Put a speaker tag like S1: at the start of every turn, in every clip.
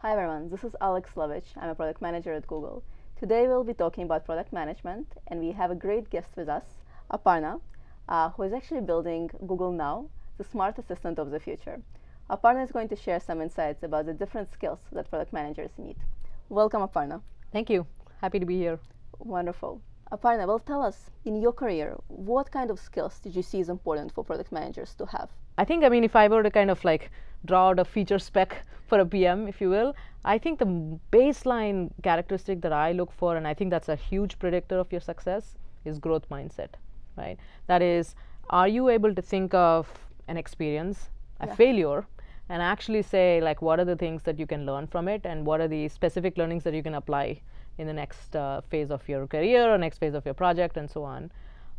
S1: Hi everyone, this is Levich. I'm a product manager at Google. Today we'll be talking about product management, and we have a great guest with us, Aparna, who is actually building Google Now, the smart assistant of the future. Aparna is going to share some insights about the different skills that product managers need. Welcome, Aparna.
S2: Thank you. Happy to be here.
S1: Wonderful. Aparna, well, tell us, in your career, what kind of skills did you see is important for product managers to have?
S2: I think, if I were to kind of like draw out a feature spec for a PM, if you will, I think the baseline characteristic that I look for, and I think that's a huge predictor of your success, is growth mindset, right? That is, are you able to think of an experience, a failure, and actually say, like, what are the things that you can learn from it, and what are the specific learnings that you can apply in the next phase of your career or next phase of your project, and so on.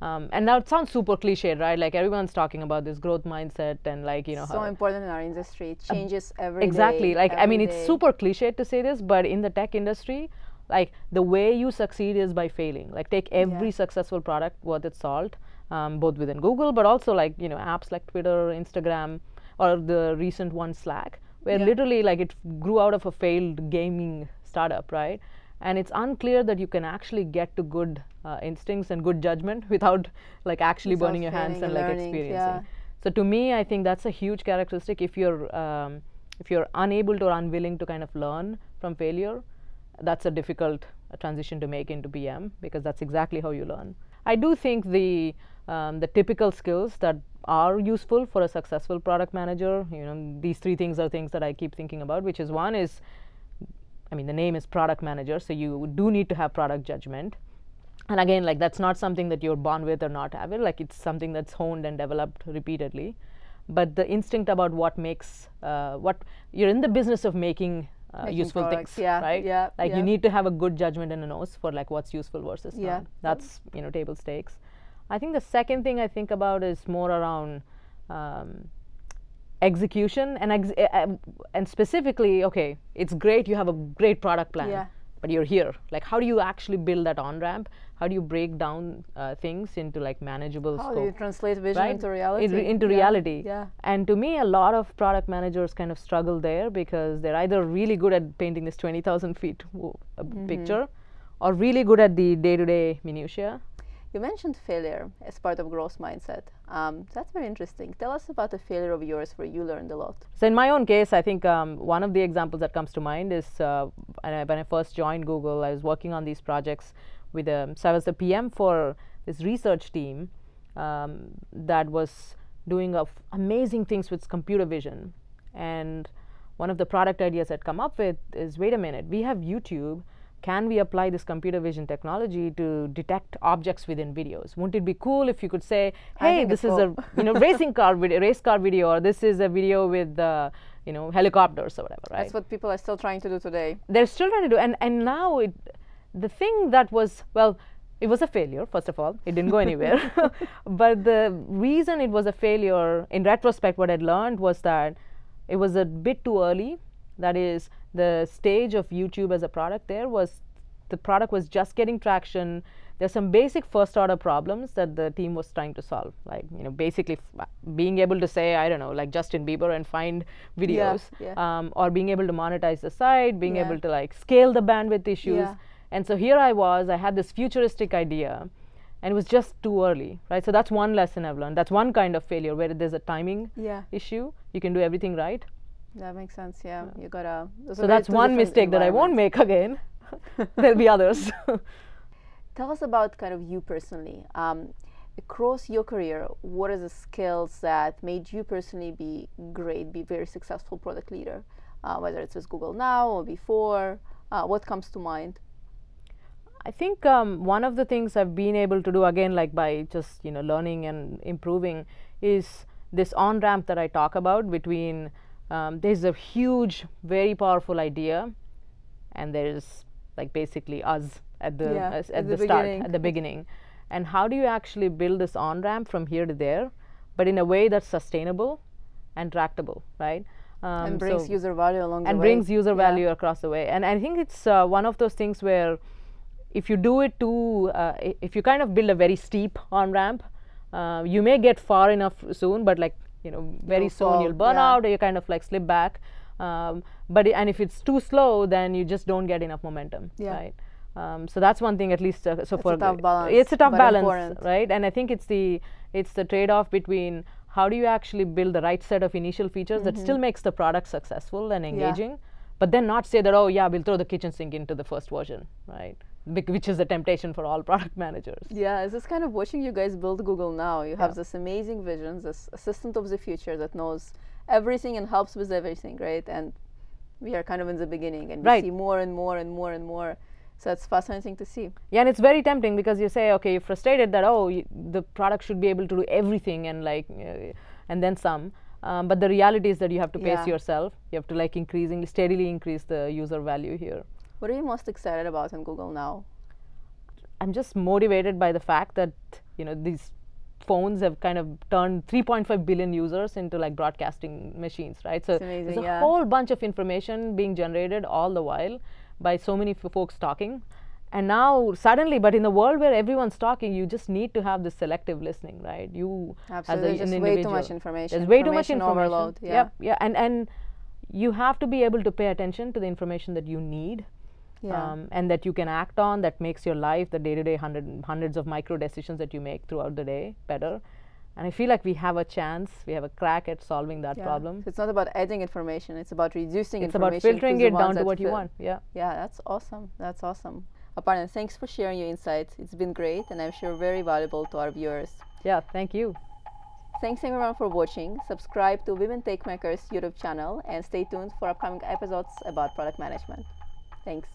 S2: And now it sounds super cliched, right? Like everyone's talking about this growth mindset and like,
S1: so important in our industry. It changes every
S2: exactly.
S1: day.
S2: Like, it's super cliched to say this, but in the tech industry, like the way you succeed is by failing. Like take every successful product worth its salt, both within Google, but also like, apps like Twitter, Instagram, or the recent one Slack, where literally like it grew out of a failed gaming startup, right? And it's unclear that you can actually get to good instincts and good judgment without like actually burning your hands and like experiencing. So to me, I think that's a huge characteristic. If you're unable to or unwilling to kind of learn from failure, that's a difficult transition to make into PM, because that's exactly how you learn. I do think the typical skills that are useful for a successful product manager, these three things are things that I keep thinking about, which is one is, the name is product manager, so you do need to have product judgment. And again, like that's not something that you're born with or not have it, like it's something that's honed and developed repeatedly. But the instinct about what makes, what you're in the business of making useful
S1: products,
S2: things, right? You need to have a good judgment and a nose for like what's useful versus not. That's, table stakes. I think the second thing I think about is more around execution and specifically, okay, it's great you have a great product plan, but you're here. Like, how do you actually build that on-ramp? How do you break down things into like manageable scope?
S1: How do you translate vision into reality?
S2: Into reality. And to me, a lot of product managers kind of struggle there because they're either really good at painting this 20,000 feet picture, or really good at the day-to-day minutiae.
S1: You mentioned failure as part of growth mindset. That's very interesting. Tell us about a failure of yours where you learned a lot.
S2: So in my own case, I think one of the examples that comes to mind is when I first joined Google, I was working on these projects with so I was the PM for this research team that was doing amazing things with computer vision. And one of the product ideas I'd come up with is, wait a minute, we have YouTube. Can we apply this computer vision technology to detect objects within videos? Wouldn't it be cool if you could say, hey, this is a race car video, or this is a video with helicopters or whatever, right?
S1: That's what people are still trying to do today.
S2: They're still trying to do, and now the thing that was, well, it was a failure, first of all. It didn't go anywhere. But the reason it was a failure, in retrospect, what I'd learned was that it was a bit too early. That is, the stage of YouTube as a product there was, the product was just getting traction. There's some basic first order problems that the team was trying to solve, like, basically being able to say, I don't know, like Justin Bieber and find videos, or being able to monetize the site, being able to like scale the bandwidth issues. And so here I had this futuristic idea, and it was just too early, right? So that's one lesson I've learned. That's one kind of failure where there's a timing issue. You can do everything right.
S1: That makes sense, you gotta...
S2: So that's one mistake that I won't make again. There'll be others.
S1: Tell us about kind of you personally. Across your career, what are the skills that made you personally be very successful product leader? Whether it's with Google Now or before, what comes to mind?
S2: I think one of the things I've been able to do, again, like by just learning and improving, is this on-ramp that I talk about between there's a huge, very powerful idea, and there's like basically us at the start, at the beginning. And how do you actually build this on-ramp from here to there, but in a way that's sustainable and tractable, right?
S1: And brings user value along the way.
S2: And brings user value across the way. And I think it's one of those things where if you do it if you kind of build a very steep on-ramp, you may get far enough soon, but like, very soon you'll burn out, or you kind of like slip back. And if it's too slow, then you just don't get enough momentum, right? So that's one thing, at least. So
S1: it's a tough balance.
S2: It's a tough balance,
S1: important.
S2: right? And I think it's the trade-off between how do you actually build the right set of initial features that still makes the product successful and engaging, but then not say that, oh yeah, we'll throw the kitchen sink into the first version, right? Which is the temptation for all product managers.
S1: Yeah, it's just kind of watching you guys build Google Now. You have this amazing vision, this assistant of the future that knows everything and helps with everything, right? And we are kind of in the beginning, and we see more and more and more and more. So it's fascinating to see.
S2: Yeah, and it's very tempting because you say, okay, you're frustrated that, the product should be able to do everything and and then some. But the reality is that you have to pace yourself. You have to steadily increase the user value here.
S1: What are you most excited about in Google Now?
S2: I'm just motivated by the fact that, these phones have kind of turned 3.5 billion users into like broadcasting machines, right? So there's a whole bunch of information being generated all the while by so many folks talking. And now suddenly, but in the world where everyone's talking, you just need to have this selective listening, right? You
S1: absolutely,
S2: as an
S1: individual, way too much information.
S2: There's way too much information.
S1: Overload.
S2: And you have to be able to pay attention to the information that you need. And that you can act on, that makes your life, the day-to-day hundreds of micro decisions that you make throughout the day better. And I feel like we have a chance, we have a crack at solving that problem.
S1: So it's not about adding information, it's about reducing information.
S2: It's about filtering it down to what you want.
S1: Yeah, that's awesome. That's awesome. Aparna, thanks for sharing your insights. It's been great, and I'm sure very valuable to our viewers.
S2: Yeah, thank you.
S1: Thanks everyone for watching. Subscribe to Women Techmakers YouTube channel and stay tuned for upcoming episodes about product management. Thanks.